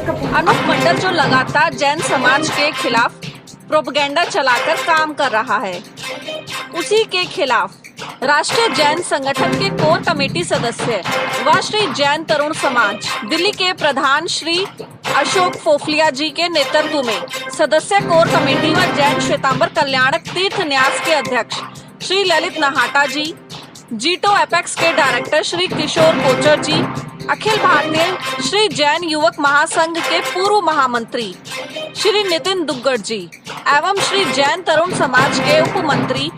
अनूप मंडल जो लगातार जैन समाज के खिलाफ प्रोपेगेंडा चलाकर काम कर रहा है, उसी के खिलाफ राष्ट्रीय जैन संगठन के कोर कमेटी सदस्य व श्री जैन तरुण समाज दिल्ली के प्रधान श्री अशोक फोफलिया जी के नेतृत्व में सदस्य कोर कमेटी व जैन श्वेतांबर कल्याणक तीर्थ न्यास के अध्यक्ष श्री ललित नहाटा जी, जीटो एपेक्स के डायरेक्टर श्री किशोर कोचर जी, अखिल भारतीय श्री जैन युवक महासंघ के पूर्व महामंत्री श्री नितिन दुग्गड़ जी एवं श्री जैन तरुण समाज के उप मंत्री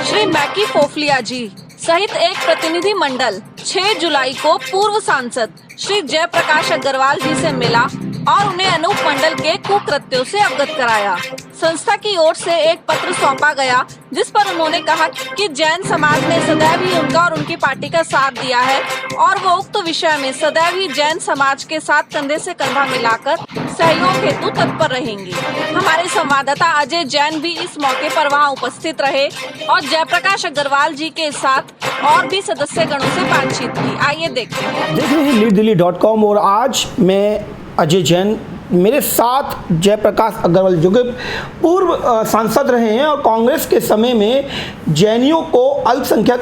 श्री मैकी फोफलिया जी सहित एक प्रतिनिधि मंडल 6 जुलाई को पूर्व सांसद श्री जयप्रकाश अग्रवाल जी से मिला और उन्हें अनूप मंडल के कुकृत्यों से अवगत कराया। संस्था की ओर से एक पत्र सौंपा गया जिस पर उन्होंने कहा कि जैन समाज ने सदैव ही उनका और उनकी पार्टी का साथ दिया है और वो उक्त विषय में सदैव ही जैन समाज के साथ कंधे से कंधा मिलाकर सहयोग हेतु तत्पर रहेंगे। हमारे संवाददाता अजय जैन भी इस मौके पर वहां उपस्थित रहे और जयप्रकाश अग्रवाल जी के साथ और भी सदस्य गणों से बातचीत की। आइए देखते हैं। देख रहे हैं लीडदिल्ली.com और आज मैं अजय जैन, मेरे साथ जयप्रकाश अग्रवाल जो कि पूर्व सांसद रहे हैं और कांग्रेस के समय में जैनियों को अल्पसंख्यक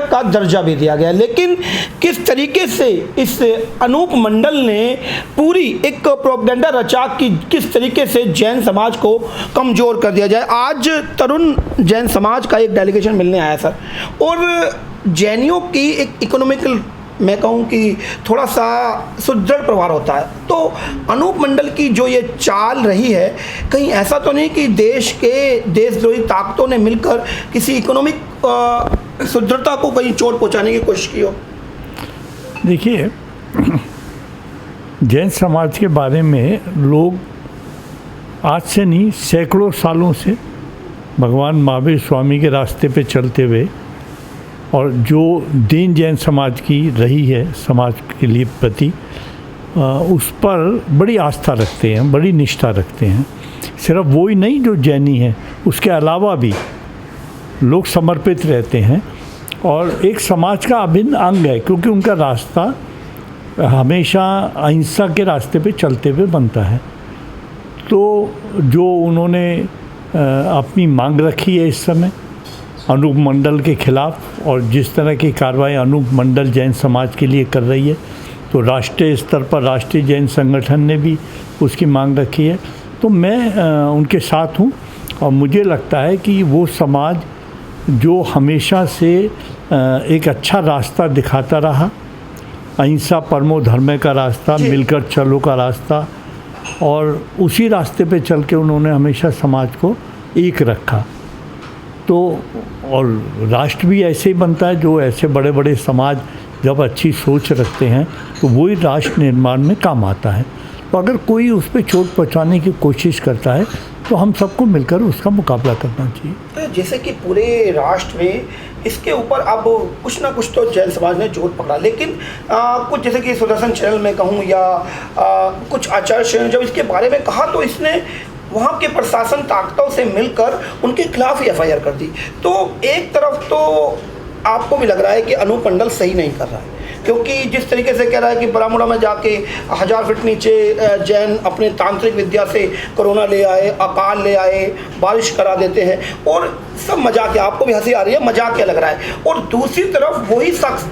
का दर्जा भी दिया गया, लेकिन किस तरीके से इस अनूप मंडल ने पूरी एक प्रोपेगेंडा रचा कि किस तरीके से जैन समाज को कमज़ोर कर दिया जाए। आज तरुण जैन समाज का एक डेलीगेशन मिलने आया सर, और जैनियों की एक इकोनॉमिकल, मैं कहूँ कि थोड़ा सा सुदृढ़ प्रभाव होता है, तो अनूप मंडल की जो ये चाल रही है, कहीं ऐसा तो नहीं कि देशद्रोही ताकतों ने मिलकर किसी इकोनॉमिक सुदृढ़ता को कहीं चोट पहुँचाने की कोशिश की हो? देखिए, जैन समाज के बारे में लोग आज से नहीं सैकड़ों सालों से भगवान महावीर स्वामी के रास्ते पे चलते हुए और जो देन जैन समाज की रही है समाज के लिए प्रति, उस पर बड़ी आस्था रखते हैं, बड़ी निष्ठा रखते हैं। सिर्फ वो ही नहीं जो जैनी है, उसके अलावा भी लोग समर्पित रहते हैं और एक समाज का अभिन्न अंग है, क्योंकि उनका रास्ता हमेशा अहिंसा के रास्ते पे चलते हुए बनता है। तो जो उन्होंने अपनी मांग रखी है इस समय अनूप मंडल के खिलाफ, और जिस तरह की कार्रवाई अनूप मंडल जैन समाज के लिए कर रही है, तो राष्ट्रीय स्तर पर राष्ट्रीय जैन संगठन ने भी उसकी मांग रखी है। तो मैं उनके साथ हूँ और मुझे लगता है कि वो समाज जो हमेशा से एक अच्छा रास्ता दिखाता रहा, अहिंसा परमो धर्म का रास्ता, मिलकर चलो का रास्ता, और उसी रास्ते पे चल के उन्होंने हमेशा समाज को एक रखा। तो और राष्ट्र भी ऐसे ही बनता है, जो ऐसे बड़े बड़े समाज जब अच्छी सोच रखते हैं तो वही राष्ट्र निर्माण में काम आता है। तो अगर कोई उस पर चोट पहुंचाने की कोशिश करता है तो हम सबको मिलकर उसका मुकाबला करना चाहिए। जैसे कि पूरे राष्ट्र में इसके ऊपर अब कुछ ना कुछ तो जैन समाज ने जोर पकड़ा, लेकिन कुछ जैसे कि सुदर्शन चैनल में कहूँ या कुछ आचार्य ने जब इसके बारे में कहा तो इसने वहाँ के प्रशासन ताकतों से मिलकर उनके खिलाफ ही एफआईआर कर दी। तो एक तरफ तो आपको भी लग रहा है कि अनूप मंडल सही नहीं कर रहा है, क्योंकि जिस तरीके से कह रहा है कि बरामूला में जाके 1000 फीट नीचे जैन अपने तांत्रिक विद्या से कोरोना ले आए, अकाल ले आए, बारिश करा देते हैं, और सब मजाक है। आपको भी हंसी आ रही है, मजाक क्या लग रहा है। और दूसरी तरफ वही शख्स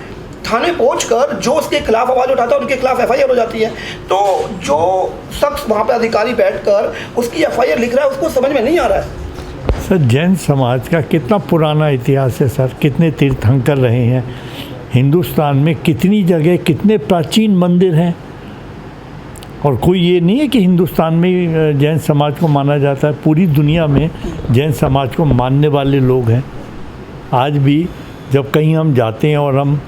थाने पहुंचकर जो उसके खिलाफ आवाज़ उठाता है उनके खिलाफ एफआईआर हो जाती है। तो जो शख्स वहाँ पे अधिकारी बैठकर उसकी एफआईआर लिख रहा है उसको समझ में नहीं आ रहा है। सर, जैन समाज का कितना पुराना इतिहास है सर, कितने तीर्थंकर रहे हैं हिंदुस्तान में, कितनी जगह कितने प्राचीन मंदिर हैं, और कोई ये नहीं है कि हिंदुस्तान में जैन समाज को माना जाता है, पूरी दुनिया में जैन समाज को मानने वाले लोग हैं। आज भी जब कहीं हम जाते हैं और हम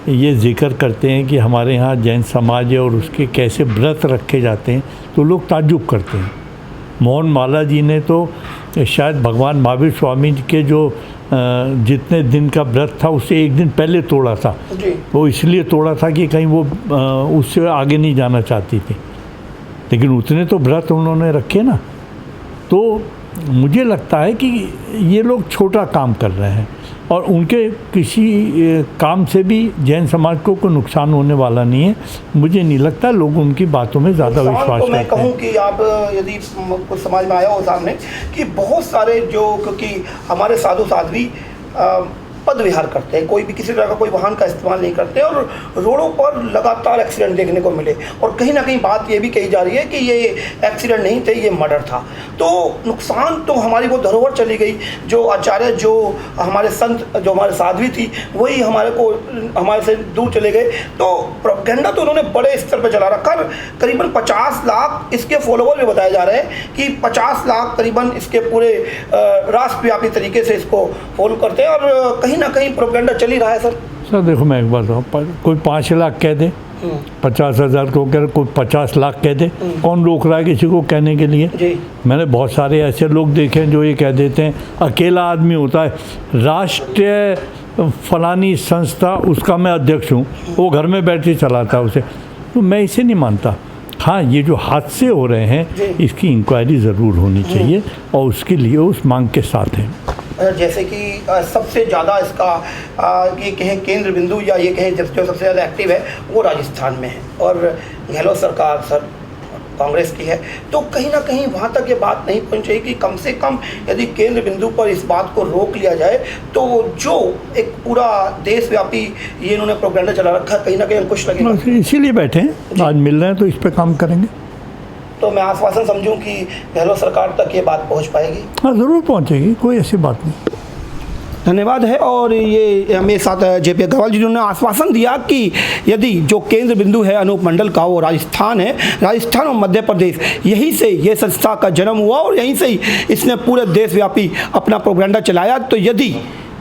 ये जिक्र करते हैं कि हमारे यहाँ जैन समाज है और उसके कैसे व्रत रखे जाते हैं, तो लोग ताज्जुब करते हैं। मोहन माला जी ने तो शायद भगवान महावीर स्वामी के जो जितने दिन का व्रत था उससे एक दिन पहले तोड़ा था। वो इसलिए तोड़ा था कि कहीं वो उससे आगे नहीं जाना चाहती थी, लेकिन उतने तो व्रत उन्होंने रखे ना। तो मुझे लगता है कि ये लोग छोटा काम कर रहे हैं और उनके किसी काम से भी जैन समाज को कोई नुकसान होने वाला नहीं है। मुझे नहीं लगता लोग उनकी बातों में ज़्यादा विश्वास तो मैं करते कहूँ हैं। कि आप यदि कुछ समाज में आया हो सामने कि बहुत सारे जो, क्योंकि हमारे साधु साध्वी पद विहार करते हैं, कोई भी किसी तरह का कोई वाहन का इस्तेमाल नहीं करते और रोडों पर लगातार एक्सीडेंट देखने को मिले और कहीं ना कहीं बात ये भी कही जा रही है कि ये एक्सीडेंट नहीं थे, ये मर्डर था। तो नुकसान तो हमारी वो धरोहर चली गई, जो आचार्य, जो हमारे संत, जो हमारे साध्वी थी, वही हमारे से दूर चले गए। तो प्रोपेगेंडा तो उन्होंने बड़े स्तर पर चला रखा। करीबन 50 लाख इसके फॉलोवर भी बताए जा रहे हैं कि 50 लाख करीबन इसके पूरे राष्ट्रव्यापी तरीके से इसको फॉलो करते हैं और कहीं ना कहीं प्रोपेगेंडा चल ही रहा है। सर देखो मैं एक बात बताऊँ, कोई 5 लाख कह दे, 50,000 को कह, कोई 50 लाख कह दे, कौन रोक रहा है किसी को कहने के लिए? जी। मैंने बहुत सारे ऐसे लोग देखे हैं जो ये कह देते हैं, अकेला आदमी होता है, राष्ट्रीय फलानी संस्था उसका मैं अध्यक्ष हूँ, वो घर में बैठ के चलाता है उसे। तो मैं इसे नहीं मानता। हाँ, ये जो हादसे हो रहे हैं इसकी इंक्वायरी ज़रूर होनी चाहिए और उसके लिए उस मांग के साथ हैं। जैसे कि सबसे ज़्यादा इसका ये कहें केंद्र बिंदु या ये कहें जो सबसे ज़्यादा एक्टिव है वो राजस्थान में है और गहलोत सरकार सर कांग्रेस की है। तो कहीं ना कहीं वहाँ तक ये बात नहीं पहुँच चाहिए कि कम से कम यदि केंद्र बिंदु पर इस बात को रोक लिया जाए तो जो एक पूरा देशव्यापी ये इन्होंने प्रोपेगेंडा चला रखा है, कहीं ना कहीं अंकुश लगेगा। इसीलिए बैठे हैं, आज मिल रहे हैं तो इस पर काम करेंगे। तो मैं आश्वासन समझूं कि गहलोत सरकार तक ये बात पहुंच पाएगी? हाँ, ज़रूर पहुंचेगी, कोई ऐसी बात नहीं। धन्यवाद है। और ये मेरे साथ जेपी अग्रवाल जी ने आश्वासन दिया कि यदि जो केंद्र बिंदु है अनूप मंडल का वो राजस्थान है, राजस्थान और मध्य प्रदेश, यहीं से ये संस्था का जन्म हुआ और यहीं से ही इसने पूरे देशव्यापी अपना प्रोपेगेंडा चलाया। तो यदि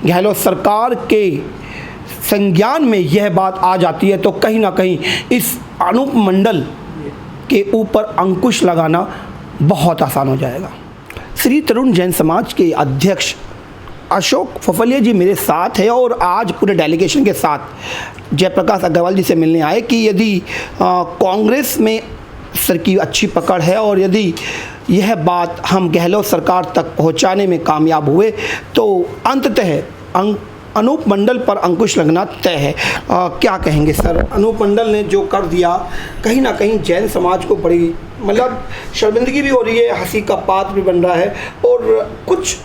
गहलोत सरकार के संज्ञान में यह बात आ जाती है तो कहीं ना कहीं इस अनूप मंडल के ऊपर अंकुश लगाना बहुत आसान हो जाएगा। श्री तरुण जैन समाज के अध्यक्ष अशोक फफलिया जी मेरे साथ है और आज पूरे डेलीगेशन के साथ जयप्रकाश अग्रवाल जी से मिलने आए कि यदि कांग्रेस में सर की अच्छी पकड़ है और यदि यह बात हम गहलोत सरकार तक पहुंचाने में कामयाब हुए तो अंततः अनूप मंडल पर अंकुश लगना तय है। क्या कहेंगे सर? अनूप मंडल ने जो कर दिया कहीं ना कहीं जैन समाज को बड़ी मतलब शर्मिंदगी भी हो रही है, हंसी का पात्र भी बन रहा है और कुछ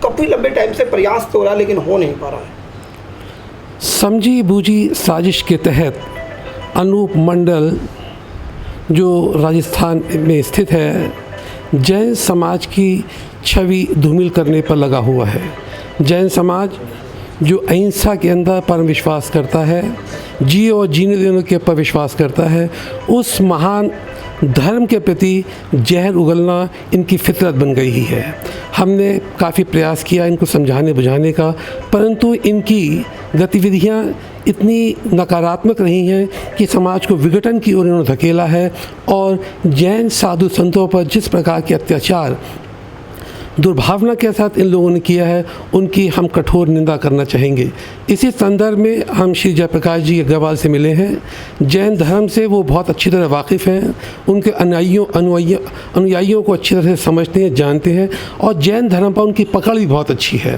काफ़ी लंबे टाइम से प्रयास तो हो रहा है लेकिन हो नहीं पा रहा है। समझी बूझी साजिश के तहत अनूप मंडल जो राजस्थान में स्थित है जैन समाज की छवि धूमिल करने पर लगा हुआ है। जैन समाज जो अहिंसा के अंदर परम विश्वास करता है, जिए और जीने देने के ऊपर विश्वास करता है, उस महान धर्म के प्रति जहर उगलना इनकी फितरत बन गई ही है। हमने काफ़ी प्रयास किया इनको समझाने बुझाने का, परंतु इनकी गतिविधियां इतनी नकारात्मक रही हैं कि समाज को विघटन की ओर इन्होंने धकेला है और जैन साधु संतों पर जिस प्रकार के अत्याचार दुर्भावना के साथ इन लोगों ने किया है उनकी हम कठोर निंदा करना चाहेंगे। इसी संदर्भ में हम श्री जयप्रकाश जी अग्रवाल से मिले हैं। जैन धर्म से वो बहुत अच्छी तरह वाकिफ़ हैं, उनके अनुयायियों को अच्छी तरह से समझते हैं, जानते हैं और जैन धर्म पर उनकी पकड़ भी बहुत अच्छी है।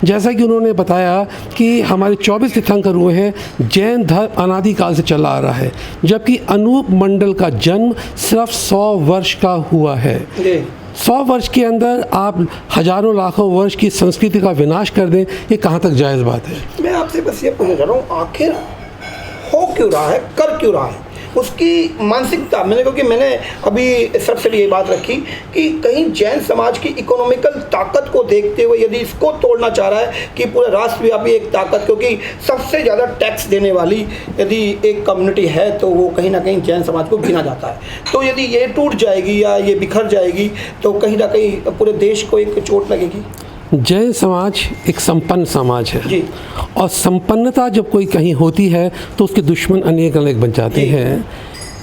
जैसा कि उन्होंने बताया कि हमारे 24 तीर्थंकर हुए हैं, जैन धर्म अनादिकाल से चला आ रहा है, जबकि अनूप मंडल का जन्म सिर्फ 100 वर्ष का हुआ है। 100 वर्ष के अंदर आप हजारों लाखों वर्ष की संस्कृति का विनाश कर दें, ये कहाँ तक जायज़ बात है? मैं आपसे बस ये पूछना चाह रहा हूँ, आखिर हो क्यों रहा है, कर क्यों रहा है, उसकी मानसिकता क्योंकि मैंने अभी सबसे भी ये बात रखी कि कहीं जैन समाज की इकोनॉमिकल ताकत को देखते हुए यदि इसको तोड़ना चाह रहा है कि पूरे राष्ट्रव्यापी एक ताकत, क्योंकि सबसे ज़्यादा टैक्स देने वाली यदि एक कम्युनिटी है तो वो कहीं ना कहीं जैन समाज को गिना जाता है। तो यदि ये टूट जाएगी या ये बिखर जाएगी तो कहीं ना कहीं पूरे देश को एक चोट लगेगी। जैन समाज एक संपन्न समाज है जी। और संपन्नता जब कोई कहीं होती है तो उसके दुश्मन अनेक अनेक बन जाते हैं।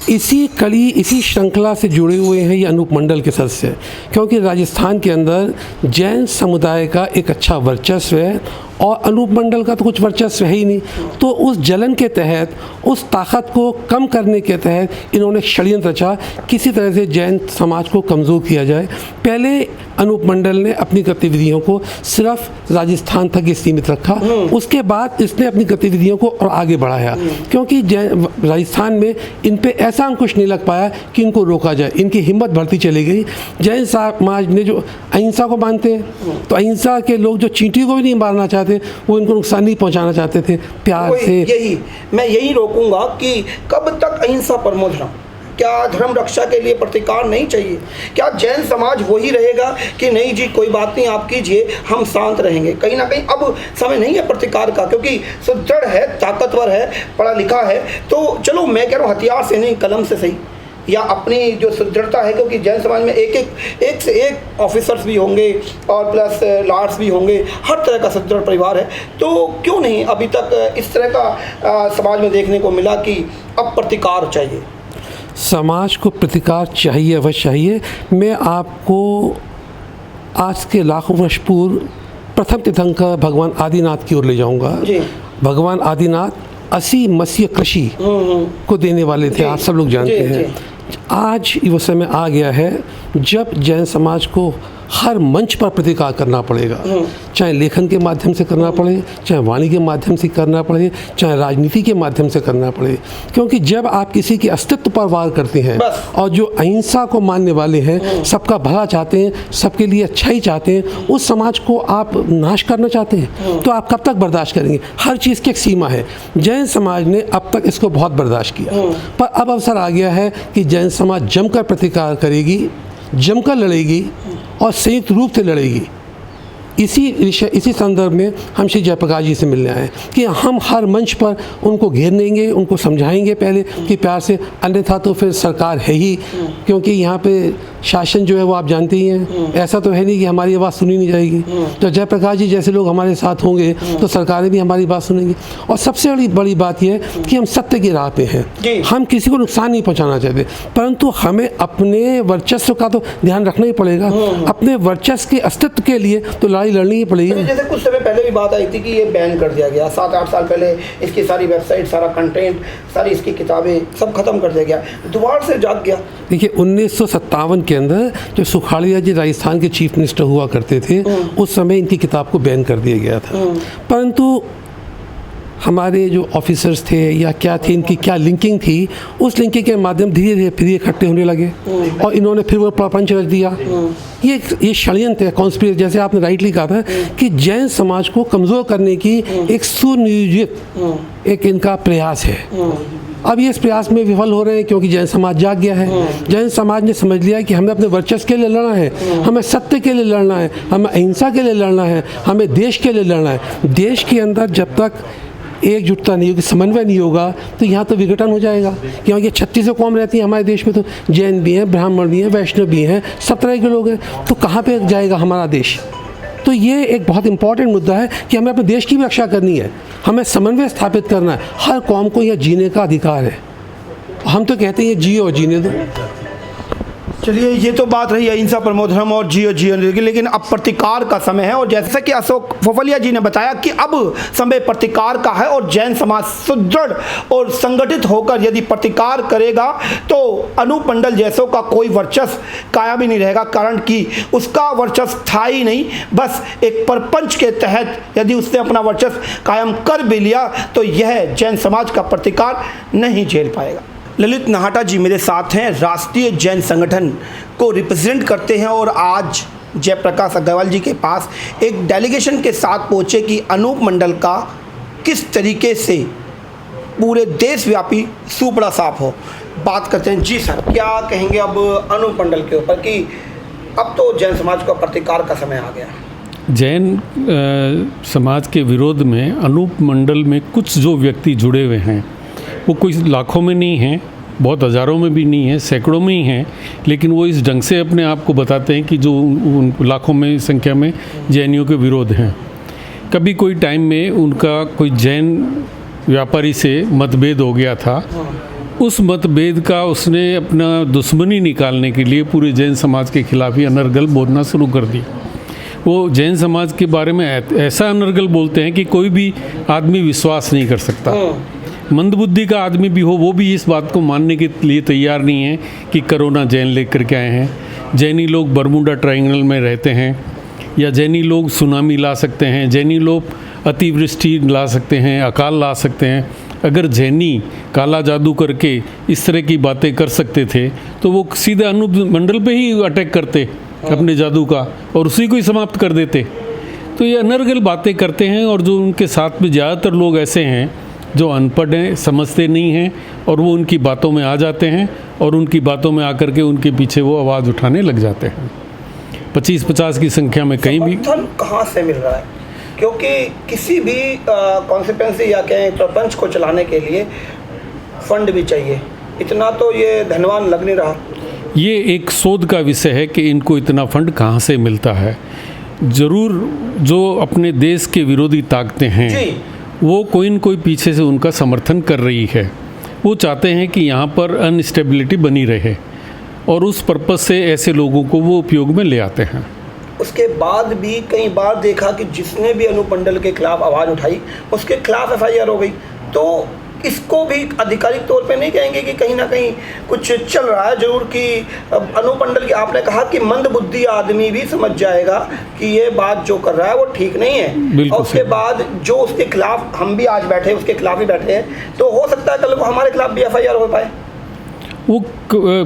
इसी श्रृंखला से जुड़े हुए हैं ये अनूप मंडल के सदस्य, क्योंकि राजस्थान के अंदर जैन समुदाय का एक अच्छा वर्चस्व है और अनूप मंडल का तो कुछ वर्चस्व है ही नहीं। तो उस जलन के तहत, उस ताकत को कम करने के तहत इन्होंने एक षड्यंत्र रचा, किसी तरह से जैन समाज को कमज़ोर किया जाए। पहले अनूप मंडल ने अपनी गतिविधियों को सिर्फ राजस्थान तक ही सीमित रखा, उसके बाद इसने अपनी गतिविधियों को और आगे बढ़ाया, क्योंकि राजस्थान में इन पे ऐसा अंकुश नहीं लग पाया कि इनको रोका जाए। इनकी हिम्मत बढ़ती चली गई। जैन समाज ने जो अहिंसा को मानते हैं, तो अहिंसा के लोग जो चींटी को भी नहीं मारना चाहते, वो इनको नुकसान नहीं पहुंचाना चाहते थे, प्यार से। मैं यही रोकूंगा कि कब तक अहिंसा परमो धर्म? क्या धर्म रक्षा के लिए प्रतिकार नहीं चाहिए? क्या जैन समाज वही रहेगा कि नहीं जी कोई बात नहीं, आप कीजिए, हम शांत रहेंगे? कहीं ना कहीं अब समय नहीं है प्रतिकार का, क्योंकि सुदृढ़ है, ताकतवर है, पढ़ा लिखा है। तो चलो मैं कह रहा हूँ हथियार से नहीं, कलम से सही, या अपनी जो सुदृढ़ता है, क्योंकि जैन समाज में एक से एक ऑफिसर्स भी होंगे और प्लस लॉर्ड्स भी होंगे, हर तरह का सुदृढ़ परिवार है। तो क्यों नहीं अभी तक इस तरह का समाज में देखने को मिला कि अब प्रतिकार चाहिए? समाज को प्रतिकार चाहिए, अवश्य चाहिए। मैं आपको आज के लाखों वर्ष पूर्व प्रथम तीर्थंकर भगवान आदिनाथ की ओर ले जाऊंगा। भगवान आदिनाथ 80 मसीह कृषि को देने वाले थे, आप सब लोग जानते हैं। आज वो समय आ गया है जब जैन समाज को हर मंच पर प्रतिकार करना पड़ेगा, चाहे लेखन के माध्यम से करना पड़े, चाहे वाणी के माध्यम से करना पड़े, चाहे राजनीति के माध्यम से करना पड़े। क्योंकि जब आप किसी के अस्तित्व पर वार करते हैं और जो अहिंसा को मानने वाले हैं, सबका भला चाहते हैं, सबके लिए अच्छा ही चाहते हैं, उस समाज को आप नाश करना चाहते हैं, तो आप कब तक बर्दाश्त करेंगे? हर चीज़ की एक सीमा है। जैन समाज ने अब तक इसको बहुत बर्दाश्त किया, पर अब अवसर आ गया है कि जैन समाज जमकर प्रतिकार करेगी, जमकर लड़ेगी और संयुक्त रूप से लड़ेगी। इसी संदर्भ में हम श्री जयप्रकाश जी से मिलने आए कि हम हर मंच पर उनको घेर लेंगे, उनको समझाएंगे पहले कि प्यार से, अन्यथा तो फिर सरकार है ही, क्योंकि यहाँ पे शासन जो है वो आप जानते ही हैं, ऐसा तो है नहीं कि हमारी आवाज़ सुनी नहीं जाएगी। तो जयप्रकाश जी जैसे लोग हमारे साथ होंगे तो सरकारें भी हमारी बात सुनेंगी। और सबसे बड़ी बात यह है कि हम सत्य की राह पे हैं, हम किसी को नुकसान नहीं पहुँचाना चाहते, परंतु हमें अपने वर्चस्व का तो ध्यान रखना ही पड़ेगा। अपने वर्चस्व के अस्तित्व के लिए तो लड़ाई लड़नी ही पड़ेगी। जैसे कुछ समय पहले भी बात आई थी कि ये बैन कर दिया गया, 7-8 साल पहले इसकी सारी वेबसाइट, सारा कंटेंट, सारी इसकी किताबें सब खत्म कर दिया गया, दोबारा से जाग गया। देखिए 1957 के अंदर जो सुखाड़िया जी राजस्थान के चीफ मिनिस्टर हुआ करते थे, उस समय इनकी किताब को बैन कर दिया गया था। परंतु हमारे जो ऑफिसर्स थे या क्या थे, इनकी क्या लिंकिंग थी, उस लिंकिंग के माध्यम धीरे धीरे फिर इकट्ठे होने लगे और इन्होंने फिर वो प्रपंच रच दिया। ये षड्यंत्र है, कॉन्स्पिरेसी, जैसे आपने राइटली कहा था कि जैन समाज को कमज़ोर करने की एक सुनियोजित एक इनका प्रयास है। अब ये इस प्रयास में विफल हो रहे हैं क्योंकि जैन समाज जाग गया है। जैन समाज ने समझ लिया कि हमें अपने वर्चस्व के लिए लड़ना है, हमें सत्य के लिए लड़ना है, हमें अहिंसा के लिए लड़ना है, हमें देश के लिए लड़ना है। देश के अंदर जब तक एकजुटता नहीं होगी, समन्वय नहीं होगा, तो यहाँ तो विघटन हो जाएगा। क्योंकि 36 कौम रहती है हमारे देश में, तो जैन भी हैं, ब्राह्मण भी हैं, वैष्णव भी हैं, सब तरह के लोग हैं, तो कहाँ पे जाएगा हमारा देश? तो ये एक बहुत इंपॉर्टेंट मुद्दा है कि हमें अपने देश की भी रक्षा करनी है, हमें समन्वय स्थापित करना है। हर कौम को यह जीने का अधिकार है। हम तो कहते हैं ये जियो और जीने दो। चलिए, ये तो बात रही अहिंसा परमो धर्म और जियो जीवन की, लेकिन अब प्रतिकार का समय है। और जैसा कि अशोक फोफलिया जी ने बताया कि अब समय प्रतिकार का है और जैन समाज सुदृढ़ और संगठित होकर यदि प्रतिकार करेगा तो अनूप मंडल जैसों का कोई वर्चस्व कायम ही नहीं रहेगा। कारण कि उसका वर्चस्व था ही नहीं, बस एक परपंच के तहत यदि उसने अपना वर्चस्व कायम कर भी लिया तो यह जैन समाज का प्रतिकार नहीं झेल पाएगा। ललित नाहटा जी मेरे साथ हैं, राष्ट्रीय जैन संगठन को रिप्रेजेंट करते हैं और आज जयप्रकाश अग्रवाल जी के पास एक डेलीगेशन के साथ पहुंचे कि अनूप मंडल का किस तरीके से पूरे देशव्यापी सूपड़ा साफ हो। बात करते हैं। जी सर, क्या कहेंगे अब अनूप मंडल के ऊपर कि अब तो जैन समाज का प्रतिकार का समय आ गया? जैन समाज के विरोध में अनूप मंडल में कुछ जो व्यक्ति जुड़े हुए हैं, वो कोई लाखों में नहीं हैं, बहुत हज़ारों में भी नहीं है, सैकड़ों में ही हैं, लेकिन वो इस ढंग से अपने आप को बताते हैं कि जो उन लाखों में संख्या में जैनियों के विरोध हैं। कभी कोई टाइम में उनका कोई जैन व्यापारी से मतभेद हो गया था, उस मतभेद का उसने अपना दुश्मनी निकालने के लिए पूरे जैन समाज के खिलाफ ही अनर्गल बोलना शुरू कर दिया। वो जैन समाज के बारे में ऐसा अनर्गल बोलते हैं कि कोई भी आदमी विश्वास नहीं कर सकता। मंदबुद्धि का आदमी भी हो वो भी इस बात को मानने के लिए तैयार नहीं है कि कोरोना जैन लेकर के आए हैं। जैनी लोग बरमुडा ट्रायंगल में रहते हैं, या जैनी लोग सुनामी ला सकते हैं, जैनी लोग अतिवृष्टि ला सकते हैं, अकाल ला सकते हैं। अगर जैनी काला जादू करके इस तरह की बातें कर सकते थे तो वो सीधे अनूप मंडल पे ही अटैक करते अपने जादू का और उसी को ही समाप्त कर देते। तो ये अनर्गल बातें करते हैं, और जो उनके साथ में ज़्यादातर लोग ऐसे हैं जो अनपढ़ हैं, समझते नहीं हैं, और वो उनकी बातों में आ जाते हैं और उनकी बातों में आकर के उनके पीछे वो आवाज़ उठाने लग जाते हैं। 25-50 की संख्या में कहीं भी समर्थन कहाँ से मिल रहा है? क्योंकि किसी भी कॉन्स्टिट्यूंसी या कहें प्रपंच को चलाने के लिए फंड भी चाहिए, इतना तो ये धनवान लग नहीं रहा। ये एक शोध का विषय है कि इनको इतना फंड कहाँ से मिलता है। ज़रूर जो अपने देश के विरोधी ताकतें हैं जी। वो कोई न कोई पीछे से उनका समर्थन कर रही है। वो चाहते हैं कि यहाँ पर अनस्टेबिलिटी बनी रहे, और उस पर्पज़ से ऐसे लोगों को वो उपयोग में ले आते हैं। उसके बाद भी कई बार देखा कि जिसने भी अनूप मंडल के खिलाफ आवाज़ उठाई उसके खिलाफ FIR हो गई। तो इसको भी आधिकारिक तौर पे नहीं कहेंगे कि कहीं ना कहीं कुछ चल रहा है? जरूर कि अनूप मंडल की आपने कहा कि मंदबुद्धि आदमी भी समझ जाएगा कि ये बात जो कर रहा है वो ठीक नहीं है, और उसके बाद जो उसके खिलाफ हम भी आज बैठे उसके खिलाफ ही बैठे हैं, तो हो सकता है कल को हमारे खिलाफ भी FIR हो पाए। वो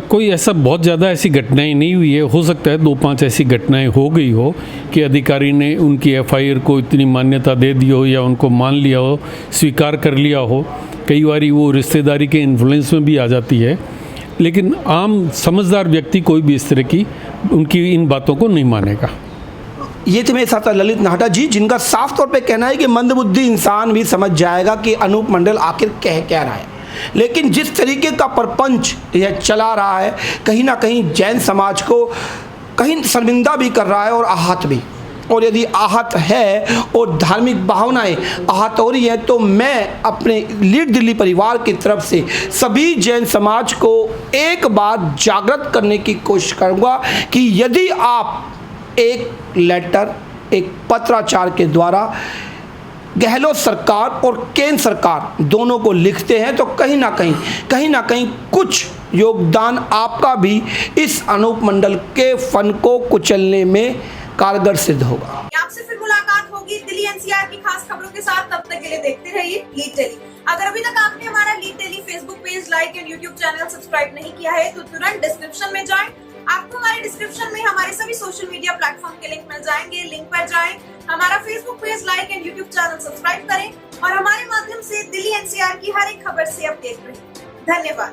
कोई ऐसा बहुत ज़्यादा ऐसी घटनाएं नहीं हुई है। हो सकता है 2-5 ऐसी घटनाएं हो गई हो कि अधिकारी ने उनकी FIR को इतनी मान्यता दे दी हो या उनको मान लिया हो, स्वीकार कर लिया हो। कई बार वो रिश्तेदारी के इन्फ्लुएंस में भी आ जाती है, लेकिन आम समझदार व्यक्ति कोई भी इस तरह की उनकी इन बातों को नहीं मानेगा। ये थे मेरे साथ ललित नाहटा जी, जिनका साफ तौर पे कहना है कि मंदबुद्धि इंसान भी समझ जाएगा कि अनूप मंडल आखिर कह क्या रहा है। लेकिन जिस तरीके का प्रपंच यह चला रहा है, कहीं ना कहीं जैन समाज को कहीं शर्मिंदा भी कर रहा है और आहत भी। और यदि आहत है और धार्मिक भावनाएं आहत हो रही हैं, तो मैं अपने लीड दिल्ली परिवार की तरफ से सभी जैन समाज को एक बार जागृत करने की कोशिश करूंगा कि यदि आप एक लेटर, एक पत्राचार के द्वारा गहलोत सरकार और केंद्र सरकार दोनों को लिखते हैं, तो कहीं ना कहीं कुछ योगदान आपका भी इस अनूप मंडल के फन को कुचलने में कारगर सिद्ध होगा। आपसे फिर मुलाकात होगी दिल्ली NCR की खास खबरों के साथ। तब तक के लिए देखते रहिए लीड दिल्ली। अगर अभी तक आपने हमारा lead Delhi Facebook page like and YouTube channel subscribe नहीं किया है तो तुरंत डिस्क्रिप्शन में जाएं। आपको हमारे डिस्क्रिप्शन में हमारे सभी सोशल मीडिया प्लेटफॉर्म के लिंक मिल जाएंगे। लिंक पर जाएं, हमारा Facebook page like and YouTube channel subscribe करें और हमारे माध्यम से दिल्ली NCR की हर एक खबर से अपडेट रहें। धन्यवाद।